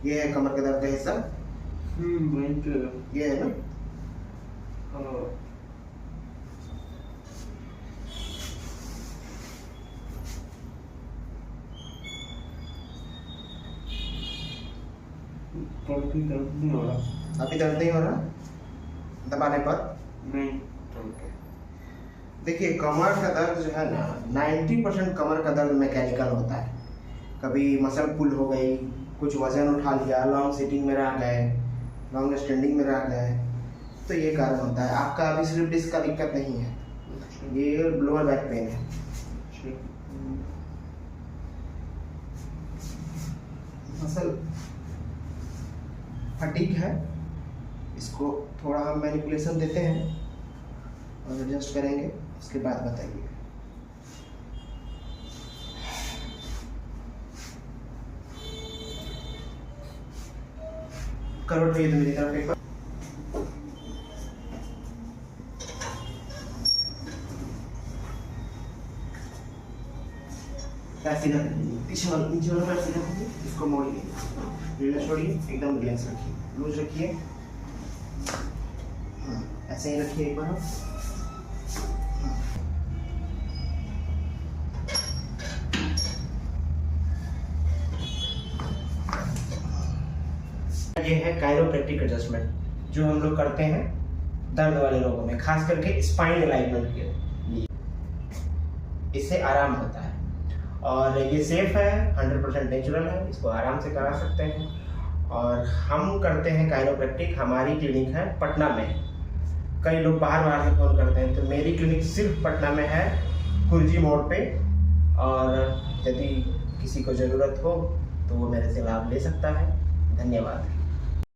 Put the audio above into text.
ये है कमर के दर्द का हिस्सा। ये है ना। अभी दर्द नहीं हो रहा। अभी दर्द नहीं हो रहा दबाने पर? नहीं। देखिए कमर का दर्द जो है ना 90% कमर का दर्द मैकेनिकल होता है। कभी मसल पुल हो गई, कुछ वजन उठा लिया, लॉन्ग सिटिंग में रह गए, लॉन्ग स्टैंडिंग में रह गए, तो ये कारण होता है। आपका अभी स्लिप डिस्क का दिक्कत नहीं है, ये लोअर बैक पेन है। मसल फटीग है, इसको थोड़ा हम मैनिपुलेशन देते हैं और एडजस्ट करेंगे, उसके बाद बताइए। करो तो ये तो मेरी तरफ एक बार। सीधा पीछे वाला नीचे वाला पैर सीधा करिए, इसको मोड़िए, रिलैक्स छोड़िए, एकदम रिलैक्स रखिए, लूज रखिए। ऐसे ही रखिए एक बार। ये है कायरोप्रैक्टिक एडजस्टमेंट जो हम लोग करते हैं दर्द वाले लोगों में, खास करके स्पाइन अलाइनमेंट के लिए। इससे आराम होता है और ये सेफ है, 100% नेचुरल है, इसको आराम से करा सकते हैं। और हम करते हैं कायरोप्रैक्टिक, हमारी क्लिनिक है पटना में। कई लोग बाहर से फ़ोन करते हैं, तो मेरी क्लिनिक सिर्फ पटना में है, कुर्जी मोड़ पे। और यदि किसी को ज़रूरत हो तो वो मेरे से लाभ ले सकता है। धन्यवाद।